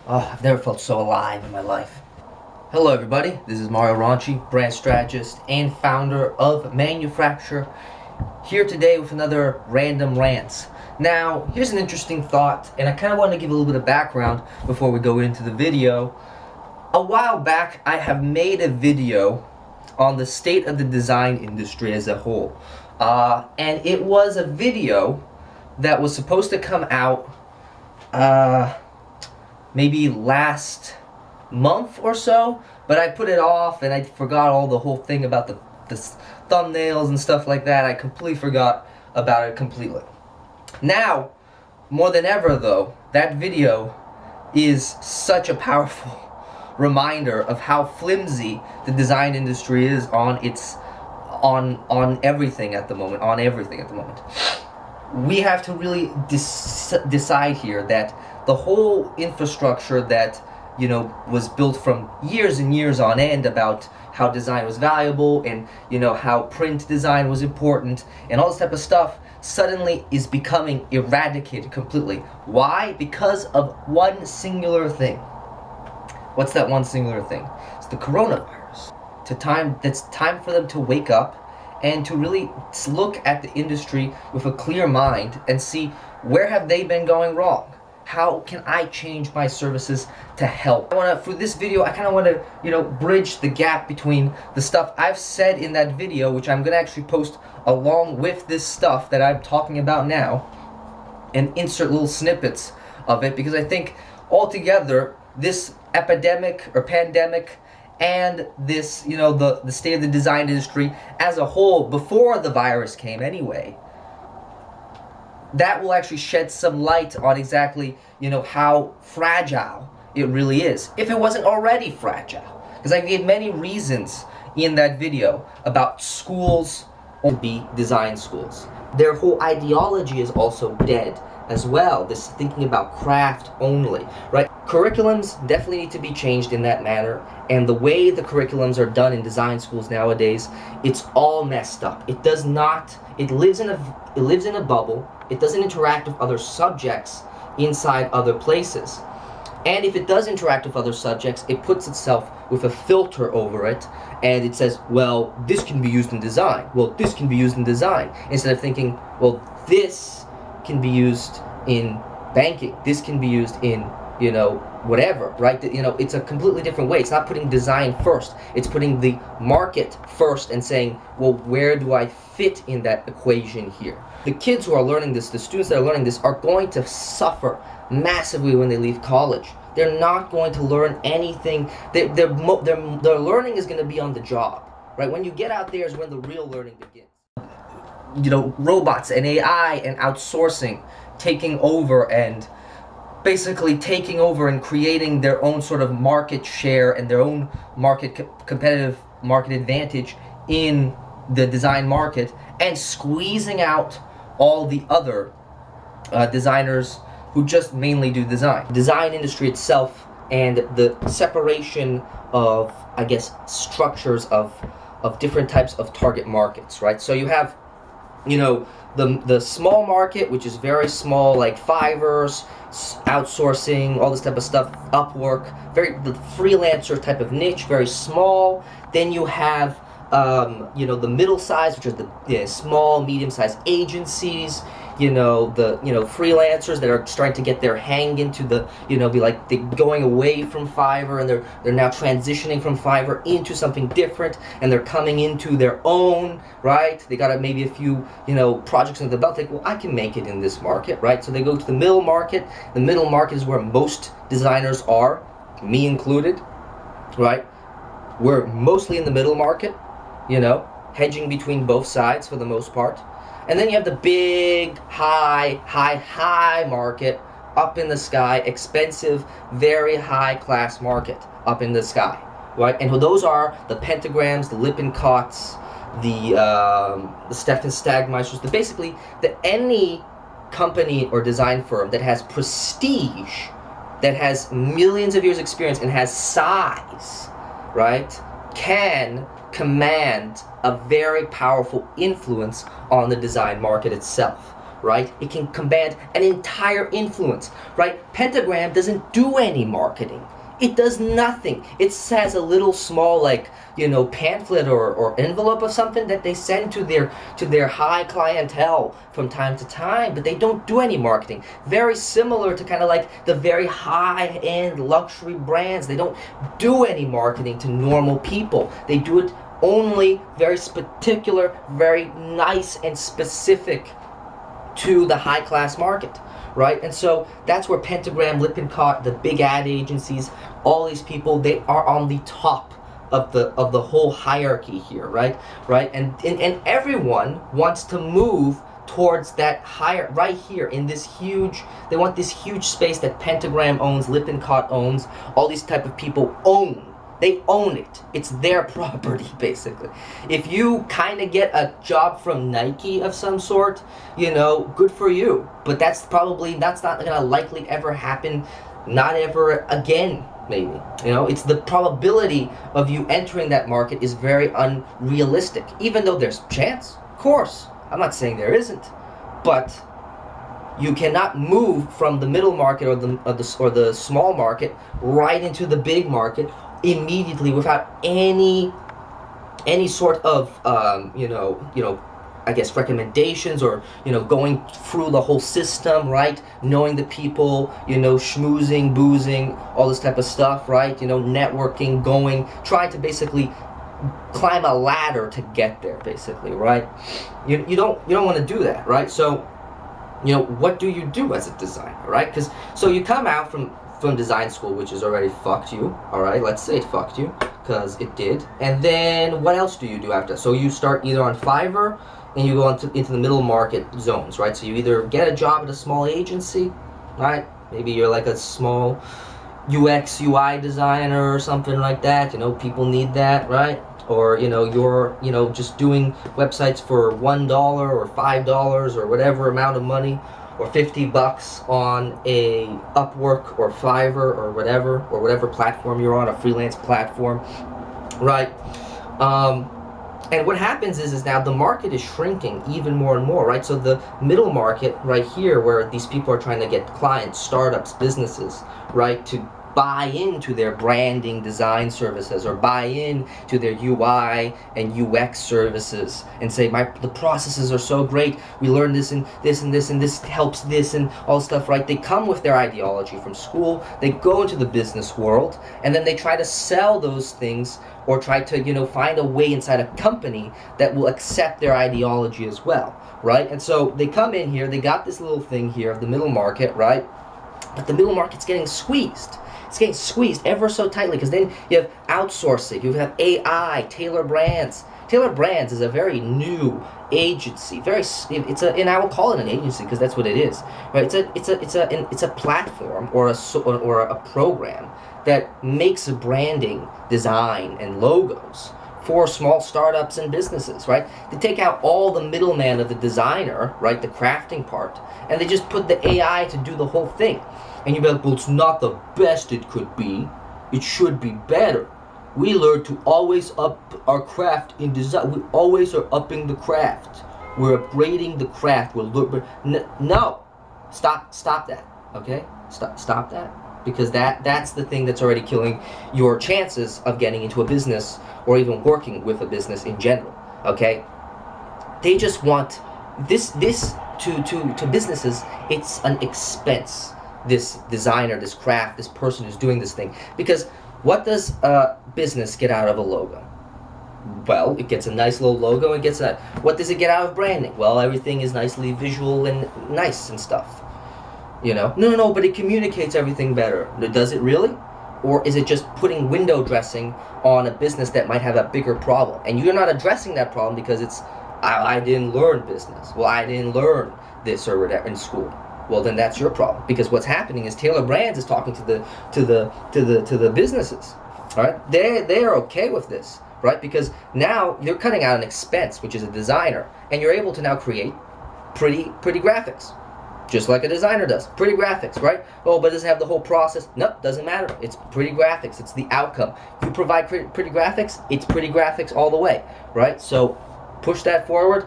Oh, I've never felt so alive in my life. Hello everybody, this is Mario Ranchi, brand strategist and founder of Manufacture, here today with another random rants. Now, here's an interesting thought, and I kind of want to give a little bit of background before we go into the video. A while back, I have made a video on the state of the design industry as a whole. And it was a video that was supposed to come out maybe last month or so, but I put it off and I forgot all the whole thing about the thumbnails and stuff like that. I completely forgot about it completely. Now, more than ever though, that video is such a powerful reminder of how flimsy the design industry is on everything at the moment, We have to really decide here that the whole infrastructure that was built from years and years on end about how design was valuable and how print design was important and all this type of stuff suddenly is becoming eradicated completely. Why? Because of one singular thing. What's that one singular thing? It's the coronavirus. It's time for them to wake up and to really look at the industry with a clear mind and see where have they been going wrong. How can I change my services to help? For this video, I kind of want to, bridge the gap between the stuff I've said in that video, which I'm going to actually post along with this stuff that I'm talking about now, and insert little snippets of it, because I think altogether, this epidemic or pandemic and this, the state of the design industry as a whole, before the virus came anyway, that will actually shed some light on exactly, how fragile it really is, if it wasn't already fragile. Because I gave many reasons in that video about schools to be design schools. Their whole ideology is also dead as well, this thinking about craft only, right? Curriculums definitely need to be changed in that manner, and the way the curriculums are done in design schools nowadays, it's all messed up. It does not, it lives in a bubble, it doesn't interact with other subjects inside other places. And if it does interact with other subjects, it puts itself with a filter over it, and it says, well, this can be used in design. Well, this can be used in design. Instead of thinking, well, this can be used in banking. This can be used in, whatever, right? It's a completely different way. It's not putting design first. It's putting the market first and saying, well, where do I fit in that equation here? The kids who are learning this, the students that are learning this, are going to suffer massively when they leave college. They're not going to learn anything. Their learning is going to be on the job, right? When you get out there is when the real learning begins. Robots and AI and outsourcing taking over and basically taking over and creating their own sort of market share and their own competitive market advantage in the design market, and squeezing out all the other designers who just mainly do design. Design industry itself and the separation of, I guess, structures of different types of target markets, right? So you have, the small market, which is very small, like Fiverr, outsourcing, all this type of stuff, Upwork, the freelancer type of niche, very small. Then you have the middle size, which are the small, medium-sized agencies, the freelancers that are starting to get their hang into the, they're going away from Fiverr, and they're now transitioning from Fiverr into something different, and they're coming into their own, right? They got maybe a few, projects under the belt, well, I can make it in this market, right? So they go to the middle market. The middle market is where most designers are, me included, right? We're mostly in the middle market, hedging between both sides for the most part. And then you have the big, high market, up in the sky, expensive, very high-class market, up in the sky, right? And those are the Pentagrams, the Lippincotts, the Stefan Stagmeisters, basically any company or design firm that has prestige, that has millions of years experience and has size, right, can command a very powerful influence on the design market itself, right? It can command an entire influence, right? Pentagram doesn't do any marketing. It does nothing. It has a little small, like, pamphlet or envelope of something that they send to their high clientele from time to time, but they don't do any marketing. Very similar to kind of like the very high-end luxury brands. They don't do any marketing to normal people. They do it only very particular, very nice and specific to the high-class market, right? And so that's where Pentagram, Lippincott, the big ad agencies, all these people, they are on the top of the whole hierarchy here, right? And everyone wants to move towards that higher, right here in this huge, they want this huge space that Pentagram owns, Lippincott owns, all these type of people own. They own it. It's their property, basically. If you kind of get a job from Nike of some sort, good for you. But that's not going to likely ever happen, not ever again, maybe. It's the probability of you entering that market is very unrealistic. Even though there's a chance, of course. I'm not saying there isn't. But you cannot move from the middle market or the small market right into the big market immediately without any sort of I guess recommendations or going through the whole system, right? Knowing the people, schmoozing, boozing, all this type of stuff, right? Networking, trying to basically climb a ladder to get there, basically, right? You don't want to do that, right? So what do you do as a designer, right? So you come out from design school, which has already fucked you, all right? Let's say it fucked you, because it did. And then what else do you do after? So you start either on Fiverr, and you go into the middle market zones, right? So you either get a job at a small agency, right? Maybe you're like a small UX, UI designer or something like that. People need that, right? Or, you're, just doing websites for $1 or $5 or whatever amount of money, or $50 on a Upwork or Fiverr or whatever platform you're on, a freelance platform, right? And what happens is now the market is shrinking even more and more, right? So the middle market right here, where these people are trying to get clients, startups, businesses, right, to buy into their branding design services or buy in to their UI and UX services and say, the processes are so great, we learned this and this and this and this helps this and all stuff, right? They come with their ideology from school, they go into the business world, and then they try to sell those things or try to, find a way inside a company that will accept their ideology as well, right? And so they come in here, they got this little thing here of the middle market, right? But the middle market's getting squeezed. It's getting squeezed ever so tightly, because then you have outsourcing, you have AI, Taylor Brands. Taylor Brands is a very new agency. And I will call it an agency because that's what it is, right? It's a platform or a program that makes a branding, design, and logos for small startups and businesses, right? They take out all the middleman of the designer, right, the crafting part, and they just put the AI to do the whole thing. And you'll be like, well, it's not the best it could be. It should be better. We learn to always up our craft in design. We always are upping the craft. We're upgrading the craft. No, stop that. Okay, stop that, because that's the thing that's already killing your chances of getting into a business or even working with a business in general. Okay, they just want this to businesses. It's an expense. This designer, this craft, this person who's doing this thing. Because what does a business get out of a logo? Well, it gets a nice little logo and what does it get out of branding? Well, everything is nicely visual and nice and stuff. No, but it communicates everything better. Does it really? Or is it just putting window dressing on a business that might have a bigger problem? And you're not addressing that problem because I didn't learn business. Well, I didn't learn this or whatever in school. Well, then that's your problem, because what's happening is Taylor Brands is talking to the businesses, all right? They're okay with this, right? Because now you're cutting out an expense, which is a designer, and you're able to now create pretty graphics, just like a designer does. Pretty graphics, right? Oh, but does it have the whole process? No, doesn't matter. It's pretty graphics. It's the outcome. You provide pretty graphics, it's pretty graphics all the way, right? So push that forward.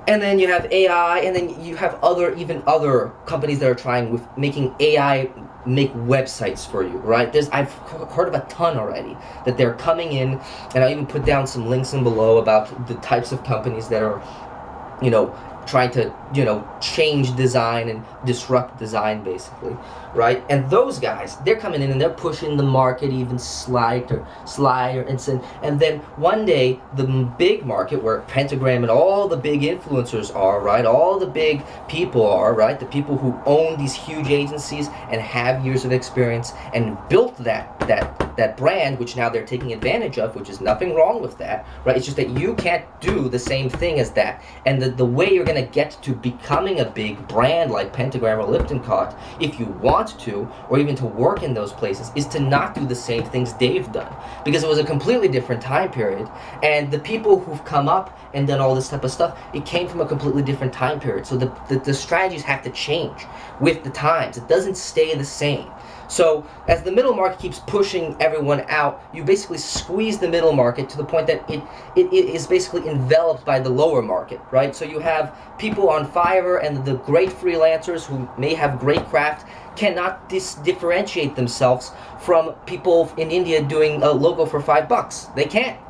And then you have AI, and then you have even other companies that are trying with making AI make websites for you, right? I've heard of a ton already that they're coming in, and I'll even put down some links in below about the types of companies that are, trying to, change design and disrupt design, basically, right? And those guys, they're coming in and they're pushing the market even slighter, and then one day, the big market where Pentagram and all the big influencers are, right? All the big people are, right? The people who own these huge agencies and have years of experience and built that brand, which now they're taking advantage of, which is nothing wrong with that, right? It's just that you can't do the same thing as that. And the way you're going to get to becoming a big brand like Pentagram or Lipton-Cott, if you want to, or even to work in those places, is to not do the same things they've done. Because it was a completely different time period, and the people who've come up and done all this type of stuff, it came from a completely different time period. So the strategies have to change with the times. It doesn't stay the same. So as the middle market keeps pushing everyone out, you basically squeeze the middle market to the point that it is basically enveloped by the lower market, right? So you have people on Fiverr, and the great freelancers who may have great craft cannot differentiate themselves from people in India doing a logo for $5. They can't.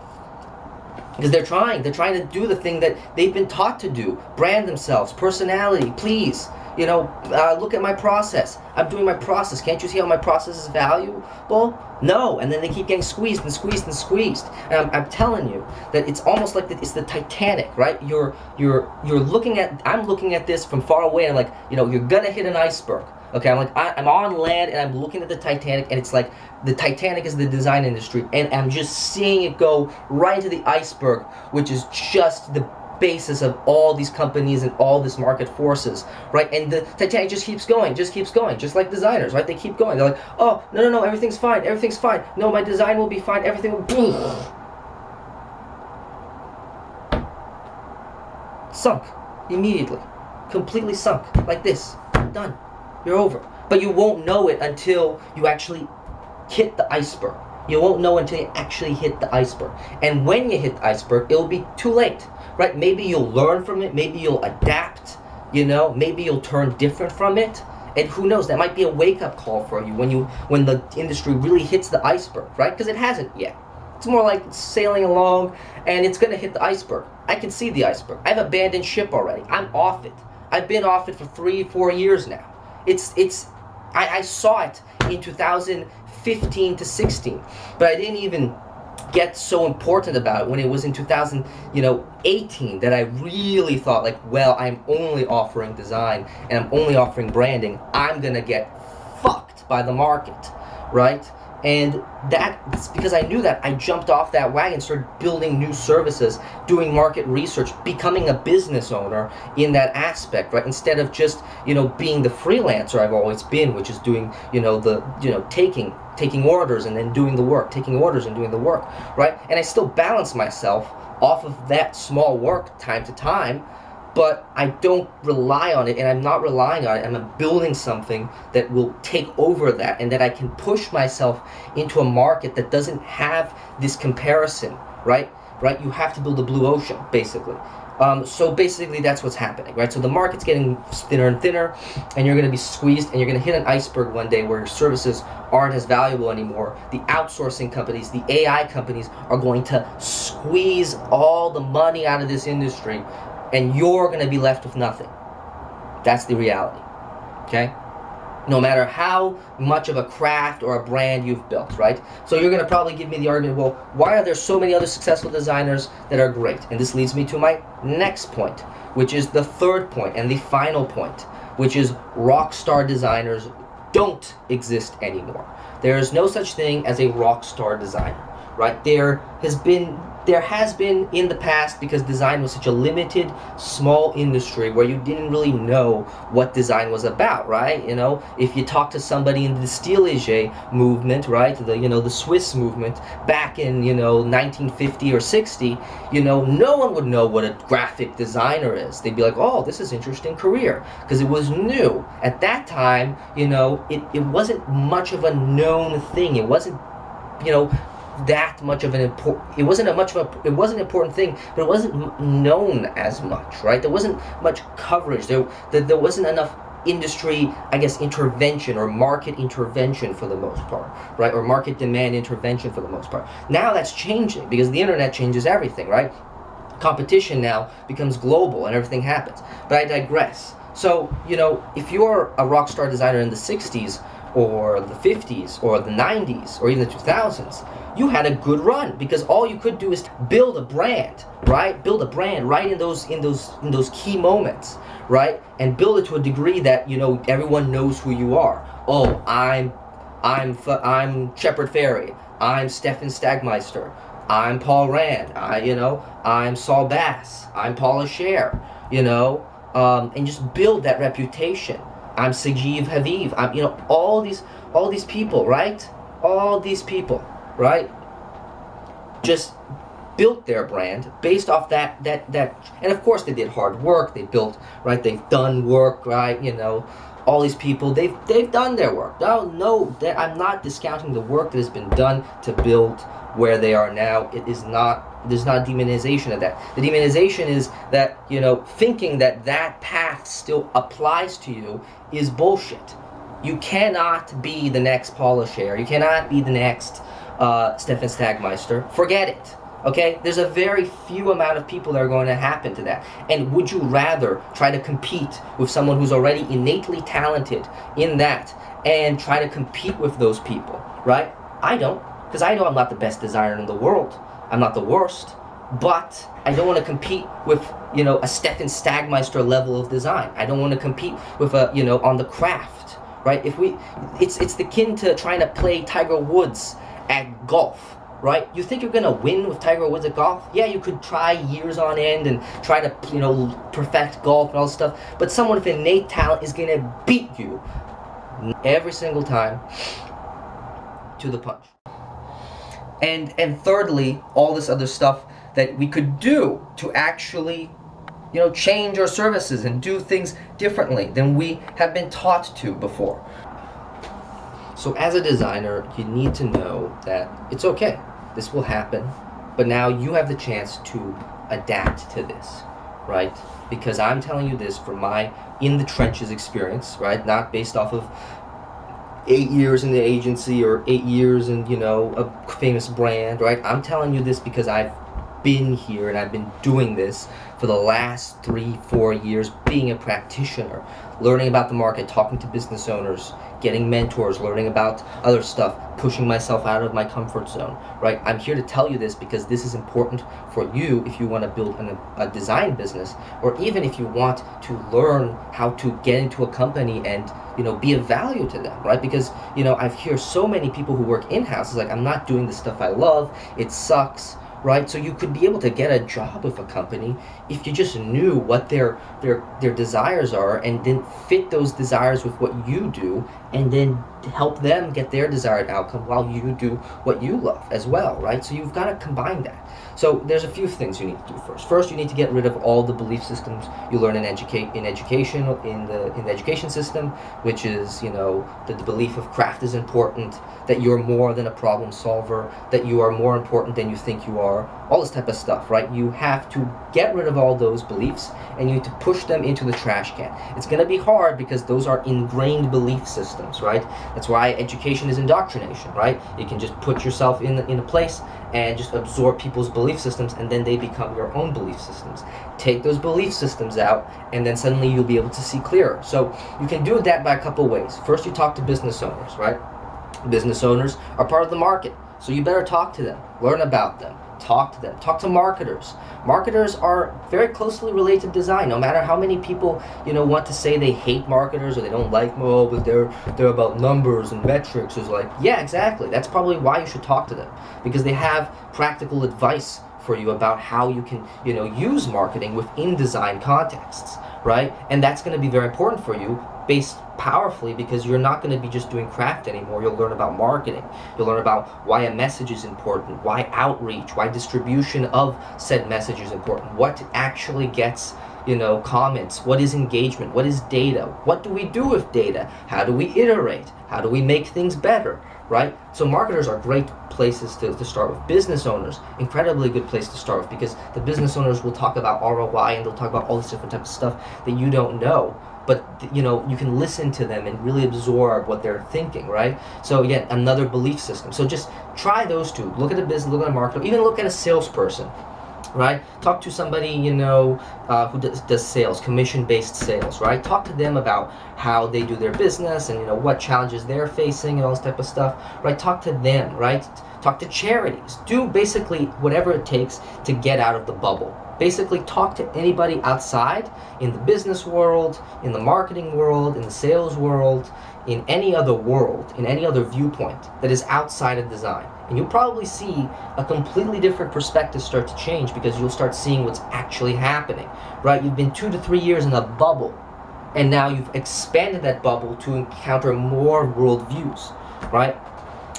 Because they're trying to do the thing that they've been taught to do. Brand themselves, personality, please. Look at my process. I'm doing my process. Can't you see how my process is valuable? No. And then they keep getting squeezed and squeezed and squeezed. And I'm telling you that it's almost like it's the Titanic, right? I'm looking at this from far away, and I'm like, you're gonna hit an iceberg. Okay, I'm on land, and I'm looking at the Titanic, and it's like the Titanic is the design industry, and I'm just seeing it go right into the iceberg, which is just the basis of all these companies and all this market forces, right? And the Titanic just keeps going, just like designers, right? They keep going. They're like, oh, no, everything's fine. No, my design will be fine. Everything will boom. Sunk immediately, completely sunk, like this. Done. You're over. But you won't know it until you actually hit the iceberg. You won't know until you actually hit the iceberg. And when you hit the iceberg, it'll be too late, right? Maybe you'll learn from it. Maybe you'll adapt, maybe you'll turn different from it. And who knows, that might be a wake-up call for you when the industry really hits the iceberg, right? Because it hasn't yet. It's more like sailing along, and it's going to hit the iceberg. I can see the iceberg. I've abandoned ship already. I'm off it. I've been off it for 3-4 years now. I saw it in 2015 to 16, but I didn't even get so important about it when it was in 2018 that I really thought, like, well, I'm only offering design and I'm only offering branding. I'm gonna get fucked by the market, right? And that's because I knew that. I jumped off that wagon, started building new services, doing market research, becoming a business owner in that aspect, right? Instead of just, being the freelancer I've always been, which is doing, taking orders and then doing the work, taking orders and doing the work, right? And I still balance myself off of that small work time to time, but I don't rely on it, and I'm not relying on it. I'm building something that will take over that, and that I can push myself into a market that doesn't have this comparison, right? You have to build a blue ocean, basically. So basically that's what's happening, right? So the market's getting thinner and thinner, and you're going to be squeezed, and you're going to hit an iceberg one day where your services aren't as valuable anymore. The outsourcing companies, the AI companies are going to squeeze all the money out of this industry, and you're going to be left with nothing. That's the reality, okay? No matter how much of a craft or a brand you've built, right? So you're going to probably give me the argument, well, why are there so many other successful designers that are great? And this leads me to my next point, which is the third point and the final point, which is rock star designers don't exist anymore. There is no such thing as a rock star designer, right? There has been in the past, because design was such a limited, small industry where you didn't really know what design was about, right? If you talk to somebody in the Style movement, right, the Swiss movement back in 1950 or 60, no one would know what a graphic designer is. They'd be like, oh, this is an interesting career, because it was new at that time. It wasn't much of a known thing. It wasn't that much of an important, it wasn't it wasn't an important thing, but it wasn't known as much, right? There wasn't much coverage. There wasn't enough industry, I guess, intervention or market intervention for the most part, right? Or market demand intervention for the most part. Now that's changing because the internet changes everything, right? Competition now becomes global and everything happens. But I digress. So, if you're a rock star designer in the 60s or the 50s or the 90s or even the 2000s, you had a good run because all you could do is build a brand, right? Build a brand right in those key moments, right? And build it to a degree that, everyone knows who you are. Oh, I'm Shepard Fairey. I'm Stefan Stagmeister. I'm Paul Rand. I'm Saul Bass. I'm Paula Scher. And just build that reputation. I'm Sajeev Haviv. I'm, all these people, right? All these people, right? Just built their brand based off that, and of course they did hard work. They built, right? They've done work, right? All these people, they've done their work. No, I'm not discounting the work that has been done to build where they are now. There's not demonization of that. The demonization is that, thinking that path still applies to you is bullshit. You cannot be the next Paula Scher. You cannot be the next Stefan Stagmeister. Forget it. Okay? There's a very few amount of people that are going to happen to that. And would you rather try to compete with someone who's already innately talented in that and try to compete with those people, right? I don't, because I know I'm not the best designer in the world. I'm not the worst. But I don't want to compete with, a Stefan Stagmeister level of design. I don't want to compete with on the craft, right? It's akin to trying to play Tiger Woods at golf. Right? You think you're gonna win with Tiger Woods at golf? Yeah, you could try years on end and try to, perfect golf and all this stuff. But someone with innate talent is gonna beat you every single time to the punch. And thirdly, all this other stuff that we could do to actually, change our services and do things differently than we have been taught to before. So as a designer, you need to know that it's okay. This will happen, but now you have the chance to adapt to this, right? Because I'm telling you this from my in the trenches experience, right? Not based off of 8 years in the agency or 8 years in, a famous brand, right? I'm telling you this because I've been here and I've been doing this for the last 3-4 years, being a practitioner, learning about the market, talking to business owners, getting mentors, learning about other stuff, pushing myself out of my comfort zone, right? I'm here to tell you this because this is important for you if you want to build a design business, or even if you want to learn how to get into a company and, be of value to them, right? Because, I've heard so many people who work in-house, it's like, I'm not doing the stuff I love, it sucks, right? So you could be able to get a job with a company if you just knew what their desires are and then fit those desires with what you do, and then help them get their desired outcome while you do what you love as well, right? So you've got to combine that. So there's a few things you need to do first. First, you need to get rid of all the belief systems you learn in education in the education system, which is, that the belief of craft is important, that you're more than a problem solver, that you are more important than you think you are, all this type of stuff, right? You have to get rid of all those beliefs and you need to push them into the trash can. It's going to be hard because those are ingrained belief systems, right? That's why education is indoctrination, right? You can just put yourself in a place and just absorb people's belief systems, and then they become your own belief systems. Take those belief systems out, and then suddenly you'll be able to see clearer. So you can do that by a couple ways. First, you talk to business owners, right? Business owners are part of the market, so you better talk to them, learn about them, talk to them, talk to marketers. Marketers are very closely related to design. No matter how many people, want to say they hate marketers or they don't like them, but they're about numbers and metrics. It's like, yeah, exactly. That's probably why you should talk to them, because they have practical advice for you about how you can, use marketing within design contexts, right? And that's going to be very important for you, based powerfully, because you're not going to be just doing craft anymore. You'll learn about marketing. You'll learn about why a message is important, why outreach, why distribution of said message is important, what actually gets comments? What is engagement? What is data? What do we do with data? How do we iterate? How do we make things better, right? So marketers are great places to start with. Business owners, incredibly good place to start with, because the business owners will talk about ROI and they'll talk about all this different type of stuff that you don't know. But you can listen to them and really absorb what they're thinking, right? So again, another belief system. So just try those two. Look at a business, look at a marketer, even look at a salesperson, right? Talk to somebody who does sales, commission-based sales, right? Talk to them about how they do their business and what challenges they're facing and all this type of stuff, right? Talk to them, right? Talk to charities. Do basically whatever it takes to get out of the bubble. Basically talk to anybody outside, in the business world, in the marketing world, in the sales world, in any other world, in any other viewpoint that is outside of design. And you'll probably see a completely different perspective start to change, because you'll start seeing what's actually happening, right? You've been 2 to 3 years in a bubble, and now you've expanded that bubble to encounter more worldviews, right?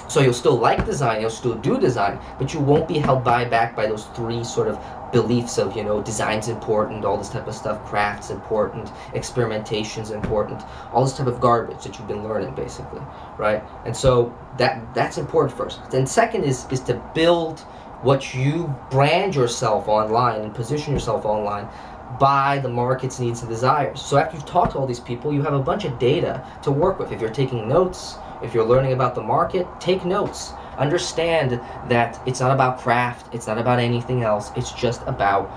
So you'll still like design, you'll still do design, but you won't be held back by those 3 sort of beliefs of, design's important, all this type of stuff, craft's important, experimentation's important, all this type of garbage that you've been learning, basically, right? And so that's important first. Then second is to build what you brand yourself online and position yourself online by the market's needs and desires. So after you've talked to all these people, you have a bunch of data to work with. If you're taking notes, if you're learning about the market, take notes. Understand that it's not about craft, it's not about anything else, it's just about,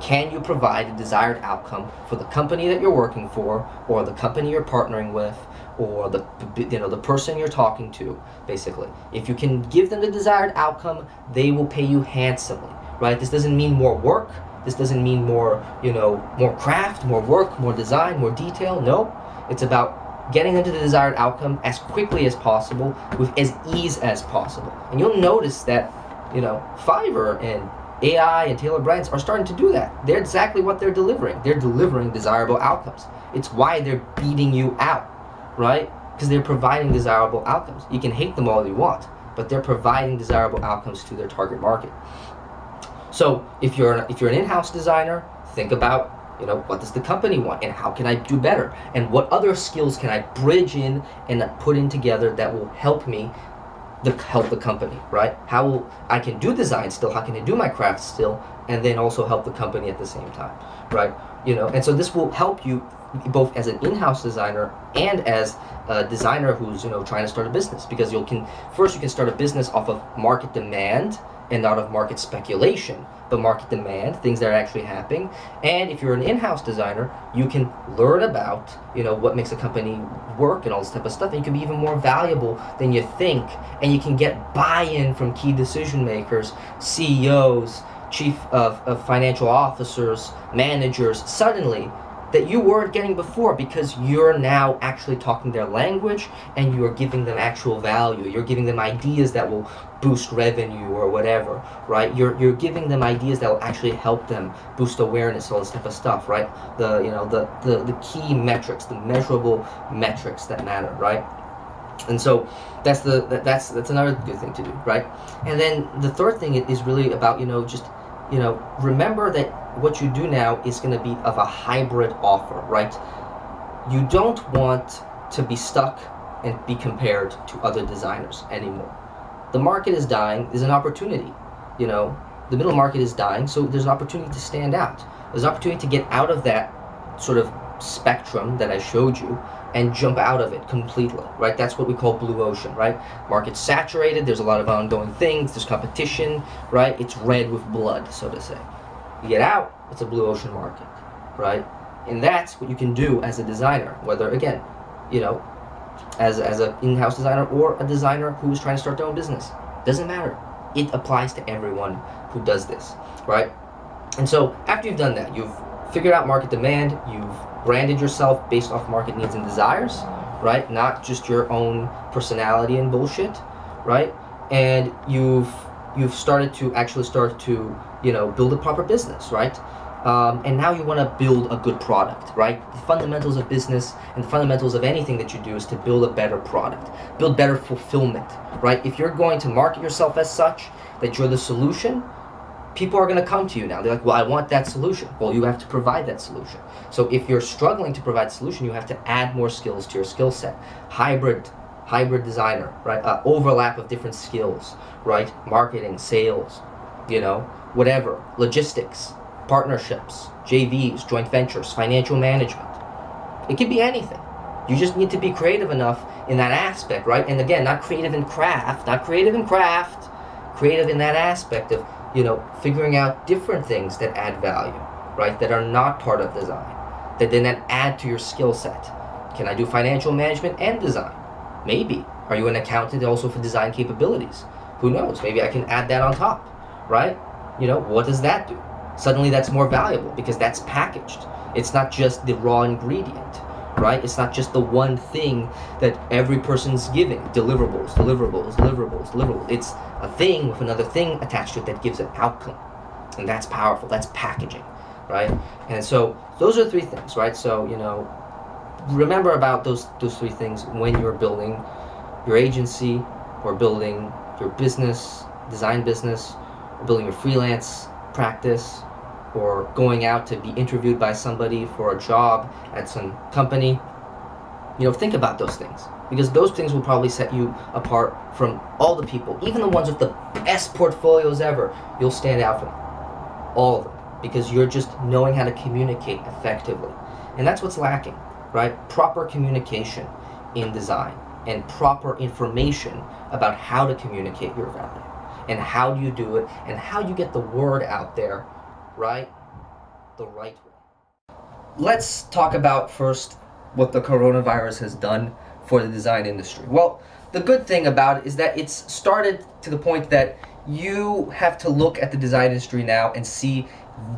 can you provide a desired outcome for the company that you're working for, or the company you're partnering with, or the person you're talking to, basically. If you can give them the desired outcome, they will pay you handsomely, right? This doesn't mean more work, this doesn't mean more, more craft, more work, more design, more detail. No, it's about getting them to the desired outcome as quickly as possible with as ease as possible. And you'll notice that, Fiverr and AI and Taylor Brands are starting to do that. They're exactly what they're delivering. They're delivering desirable outcomes. It's why they're beating you out, right? Because they're providing desirable outcomes. You can hate them all you want, but they're providing desirable outcomes to their target market. So if you're an in-house designer, think about, what does the company want, and how can I do better, and what other skills can I bridge in and put in together that will help me help the company, right? How I can do design still, how can I do my craft still, and then also help the company at the same time, right? And so this will help you both as an in-house designer and as a designer who's trying to start a business, because you can start a business off of market demand and not of market speculation, but market demand, things that are actually happening. And if you're an in-house designer, you can learn about, what makes a company work and all this type of stuff, and you can be even more valuable than you think, and you can get buy-in from key decision makers, CEOs, chief of financial officers, managers, suddenly, that you weren't getting before, because you're now actually talking their language and you're giving them actual value. You're giving them ideas that will boost revenue or whatever, right? You're giving them ideas that will actually help them boost awareness, all this type of stuff, right? The key metrics, the measurable metrics that matter, right? And so that's another good thing to do, right? And then the third thing is really about, remember that what you do now is going to be of a hybrid offer, right? You don't want to be stuck and be compared to other designers anymore. The market is dying. There's an opportunity. The middle market is dying, so there's an opportunity to stand out. There's an opportunity to get out of that sort of spectrum that I showed you and jump out of it completely, right? That's what we call blue ocean, right? Market's saturated, there's a lot of ongoing things, there's competition, right? It's red with blood, so to say. You get out, it's a blue ocean market, right? And that's what you can do as a designer, whether, again, as an in-house designer or a designer who is trying to start their own business. Doesn't matter. It applies to everyone who does this, right? And so after you've done that, you've figured out market demand, you've branded yourself based off market needs and desires, right? Not just your own personality and bullshit, right? And you've started to build a proper business, right? And now you want to build a good product, right? The fundamentals of business and the fundamentals of anything that you do is to build a better product, build better fulfillment, right? If you're going to market yourself as such, that you're the solution, people are going to come to you now. They're like, well, I want that solution. Well, you have to provide that solution. So if you're struggling to provide a solution, you have to add more skills to your skill set. Hybrid designer, right? Overlap of different skills, right? Marketing, sales, whatever, logistics, partnerships, JVs, joint ventures, financial management. It could be anything. You just need to be creative enough in that aspect, right? And again, not creative in craft, creative in that aspect of, figuring out different things that add value, right? That are not part of design, that then add to your skill set. Can I do financial management and design? Maybe. Are you an accountant also for design capabilities? Who knows? Maybe I can add that on top, right? What does that do? Suddenly that's more valuable because that's packaged. It's not just the raw ingredient, right? It's not just the one thing that every person's giving. Deliverables. It's a thing with another thing attached to it that gives an outcome. And that's powerful. That's packaging, right? And so those are 3 things, right? So, remember about those 3 things when you're building your agency or building your business, design business, or building your freelance practice, or going out to be interviewed by somebody for a job at some company. Think about those things, because those things will probably set you apart from all the people, even the ones with the best portfolios ever. You'll stand out from all of them because you're just knowing how to communicate effectively. And that's what's lacking, right? Proper communication in design and proper information about how to communicate your value and how do you do it and how you get the word out there, right? The right way. Let's talk about first what the coronavirus has done for the design industry. Well, the good thing about it is that it's started to the point that you have to look at the design industry now and see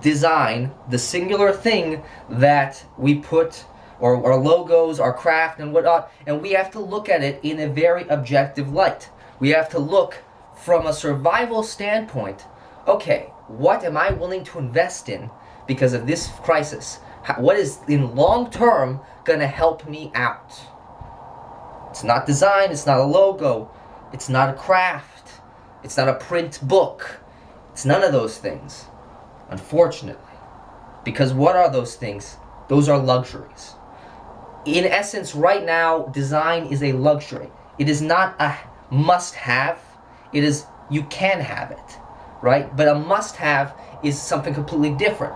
design, the singular thing that we put, or our logos, our craft and whatnot, and we have to look at it in a very objective light. We have to look from a survival standpoint. Okay, what am I willing to invest in because of this crisis? What is in long term going to help me out? It's not design, it's not a logo, it's not a craft, it's not a print book. It's none of those things, unfortunately. Because what are those things? Those are luxuries. In essence, right now, design is a luxury. It is not a must-have. It is, you can have it, right? But a must-have is something completely different.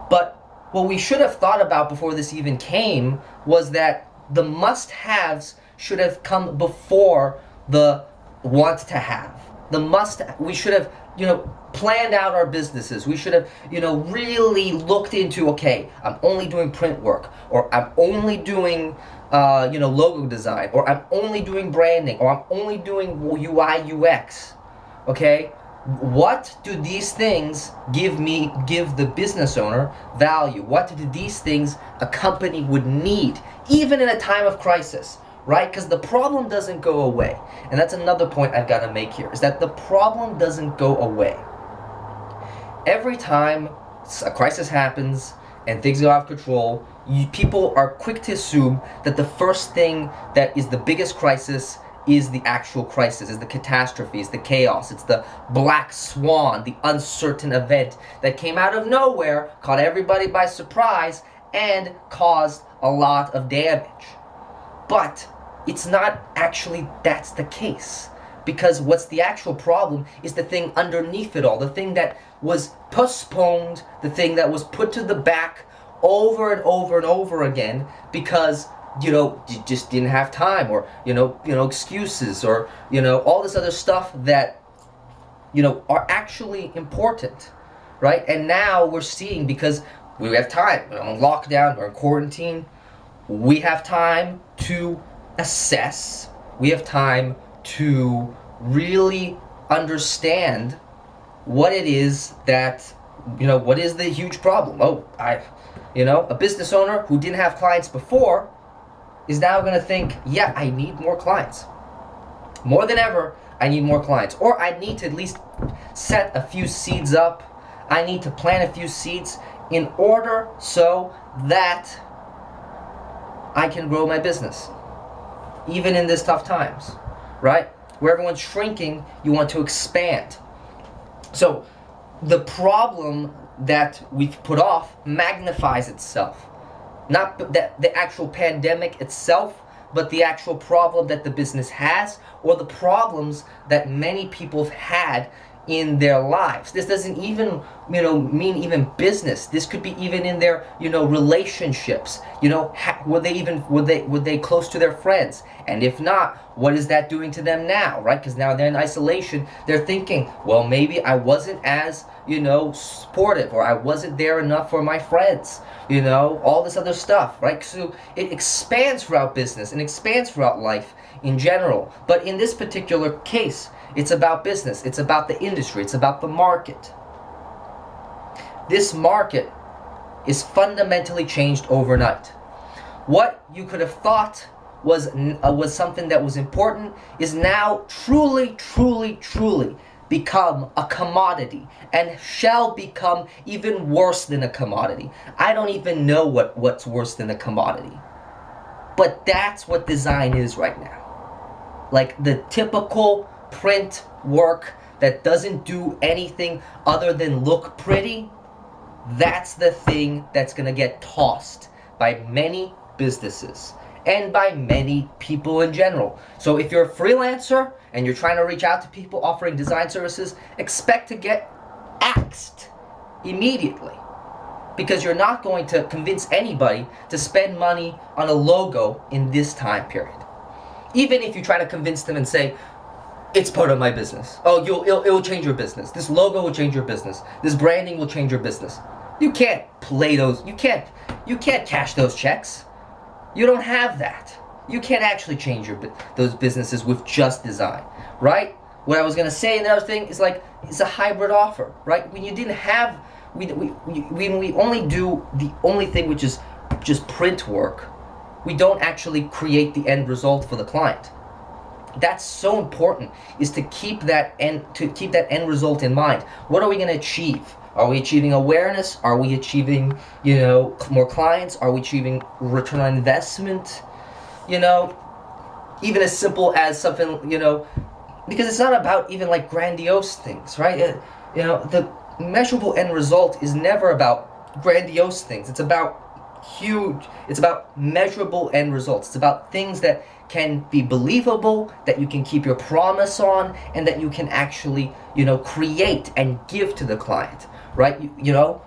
But what we should have thought about before this even came was that the must-haves should have come before the want-to-have. We should have, planned out our businesses. We should have, really looked into, okay, I'm only doing print work, or I'm only doing, logo design, or I'm only doing branding, or I'm only doing UI, UX, okay? What do these things give the business owner value? What do these things a company would need, even in a time of crisis, right? Because the problem doesn't go away. And that's another point I've got to make here, is that the problem doesn't go away. Every time a crisis happens and things go out of control, people are quick to assume that the first thing that is the biggest crisis is the actual crisis, is the catastrophe, is the chaos, it's the black swan, the uncertain event that came out of nowhere, caught everybody by surprise, and caused a lot of damage. But it's not actually that's the case. Because what's the actual problem is the thing underneath it all, the thing that was postponed, the thing that was put to the back over and over and over again because you just didn't have time, or excuses, or all this other stuff that are actually important, right? And now we're seeing, because we have time, we're on lockdown, we're in quarantine, we have time to assess, we have time to really understand what it is that, what is the huge problem. A business owner who didn't have clients before is now going to think, yeah, I need more clients. More than ever, I need more clients. Or I need to at least set a few seeds up. I need to plant a few seeds in order so that I can grow my business, even in this tough times, right? Where everyone's shrinking, you want to expand. So the problem that we've put off magnifies itself. Not that the actual pandemic itself, but the actual problem that the business has, or the problems that many people have had in their lives. This doesn't even, mean even business. This could be even in their, relationships. Were they close to their friends? And if not, what is that doing to them now, right? Because now they're in isolation. They're thinking, well, maybe I wasn't as, supportive, or I wasn't there enough for my friends. All this other stuff, right? So it expands throughout business and expands throughout life in general. But in this particular case, it's about business. It's about the industry. It's about the market. This market is fundamentally changed overnight. What you could have thought was something that was important is now truly become a commodity, and shall become even worse than a commodity. I don't even know what's worse than a commodity. But that's what design is right now. Like the typical print work that doesn't do anything other than look pretty, that's the thing that's gonna get tossed by many businesses and by many people in general. So if you're a freelancer and you're trying to reach out to people offering design services, expect to get axed immediately, because you're not going to convince anybody to spend money on a logo in this time period. Even if you try to convince them and say, it's part of my business. Oh, it will change your business. This logo will change your business. This branding will change your business. You can't play those. You can't cash those checks. You don't have that. You can't actually change those businesses with just design, right? What I was gonna say, another thing is like, it's a hybrid offer, right? When you didn't have, when we only do the only thing which is just print work, we don't actually create the end result for the client. That's so important, is to keep that end result in mind. What are we going to achieve? Are we achieving awareness? Are we achieving, more clients? Are we achieving return on investment? Even as simple as something, because it's not about even like grandiose things, right? The measurable end result is never about grandiose things. It's about measurable end results. It's about things that can be believable, that you can keep your promise on, and that you can actually, create and give to the client, right?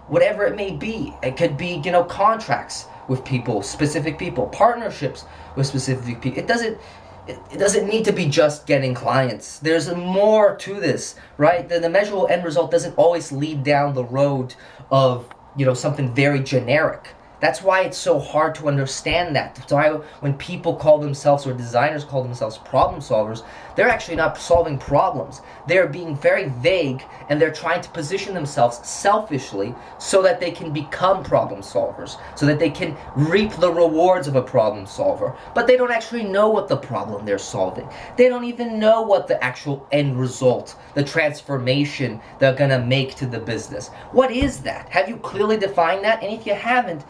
Whatever it may be. It could be, contracts with people, specific people, partnerships with specific people. It doesn't need to be just getting clients. There's more to this, right? The measurable end result doesn't always lead down the road of, something very generic. That's why it's so hard to understand that. That's why when people call themselves, or designers call themselves, problem solvers, they're actually not solving problems. They're being very vague, and they're trying to position themselves selfishly so that they can become problem solvers, so that they can reap the rewards of a problem solver. But they don't actually know what the problem they're solving. They don't even know what the actual end result, the transformation they're gonna make to the business. What is that? Have you clearly defined that? And if you haven't,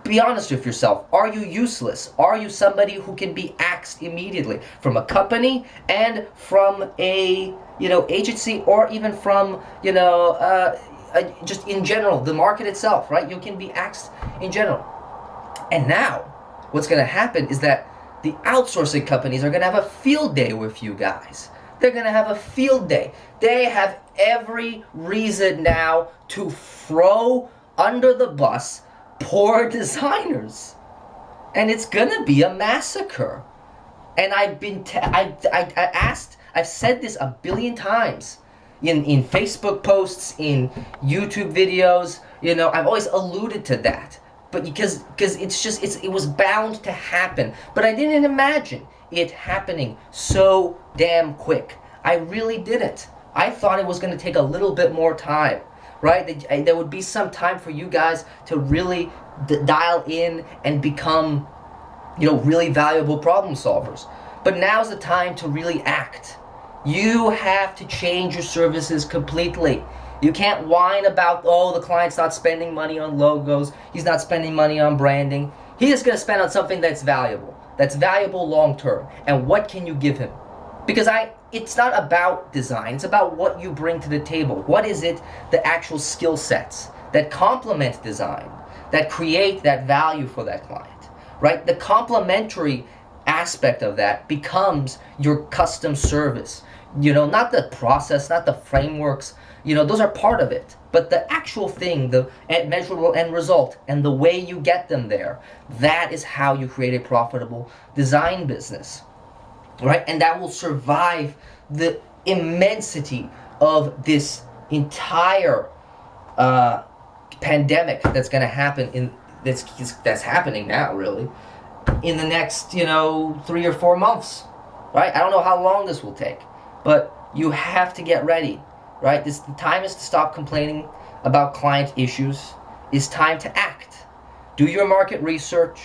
be honest with yourself. Are you useless? Are you somebody who can be axed immediately from a company and from a, agency, or even from, just in general, the market itself, right? You can be axed in general. And now, what's going to happen is that the outsourcing companies are going to have a field day with you guys. They're going to have a field day. They have every reason now to throw under the bus poor designers, and it's gonna be a massacre. And I've said this a billion times in Facebook posts, in YouTube videos. I've always alluded to that, but because it was bound to happen. But I didn't imagine it happening so damn quick. I really didn't. I thought it was gonna take a little bit more time. Right? There would be some time for you guys to really dial in and become, really valuable problem solvers. But now's the time to really act. You have to change your services completely. You can't whine about, the client's not spending money on logos, he's not spending money on branding. He is going to spend on something that's valuable long term. And what can you give him? Because it's not about design, it's about what you bring to the table. What is it, the actual skill sets that complement design, that create that value for that client, right? The complementary aspect of that becomes your custom service. Not the process, not the frameworks, those are part of it. But the actual thing, the measurable end result, and the way you get them there, that is how you create a profitable design business, right? And that will survive the immensity of this entire pandemic that's going to happen that's happening now, really, in the next 3 or 4 months, right? I don't know how long this will take, but you have to get ready, right? The time is to stop complaining about client issues. It's time to act. Do your market research.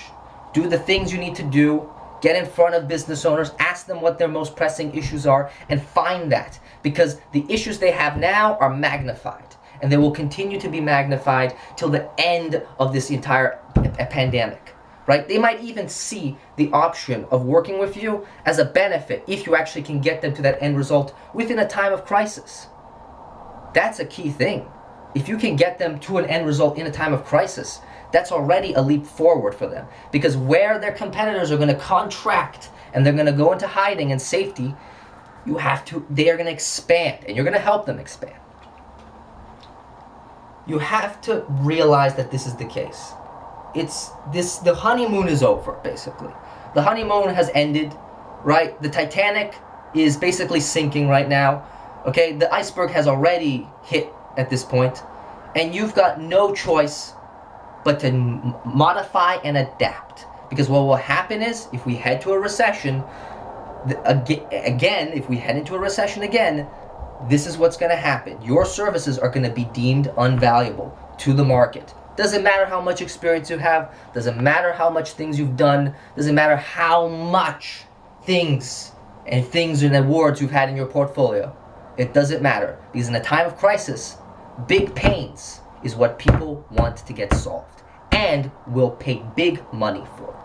Do the things you need to do. Get in front of business owners. Ask them what their most pressing issues are and find that, because the issues they have now are magnified, and they will continue to be magnified till the end of this entire pandemic, right? They might even see the option of working with you as a benefit if you actually can get them to that end result within a time of crisis. That's a key thing. If you can get them to an end result in a time of crisis, that's already a leap forward for them. Because where their competitors are going to contract and they're going to go into hiding and safety, they are going to expand, and you're going to help them expand. You have to realize that this is the case. The honeymoon is over, basically. The honeymoon has ended, right? The Titanic is basically sinking right now, okay? The iceberg has already hit at this point, and you've got no choice but to modify and adapt. Because what will happen is, if we head to a recession, if we head into a recession again, this is what's going to happen. Your services are going to be deemed unvaluable to the market. Doesn't matter how much experience you have, doesn't matter how much things you've done, doesn't matter how much things and awards you've had in your portfolio. It doesn't matter, because in a time of crisis, big pains is what people want to get solved and will pay big money for.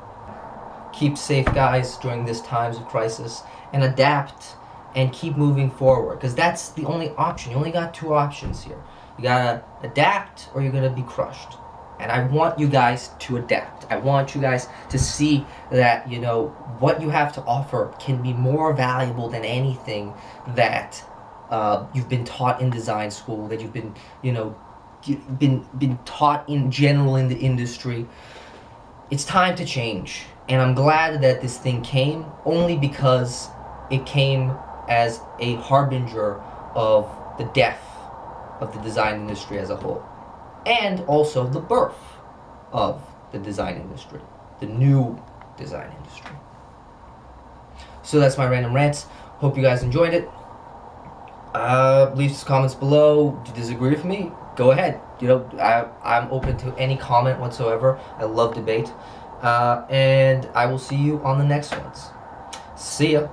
Keep safe, guys, during these times of crisis, and adapt and keep moving forward, because that's the only option. You only got 2 options here. You gotta adapt, or you're gonna be crushed. And I want you guys to adapt. I want you guys to see that what you have to offer can be more valuable than anything that you've been taught in design school, that you've been been taught in general in the industry. It's time to change, and I'm glad that this thing came, only because it came as a harbinger of the death of the design industry as a whole, and also the birth of the design industry, the new design industry. So that's my random rants. Hope you guys enjoyed it. Leave some comments below. Do you disagree with me? Go ahead. I'm open to any comment whatsoever. I love debate. And I will see you on the next ones. See ya.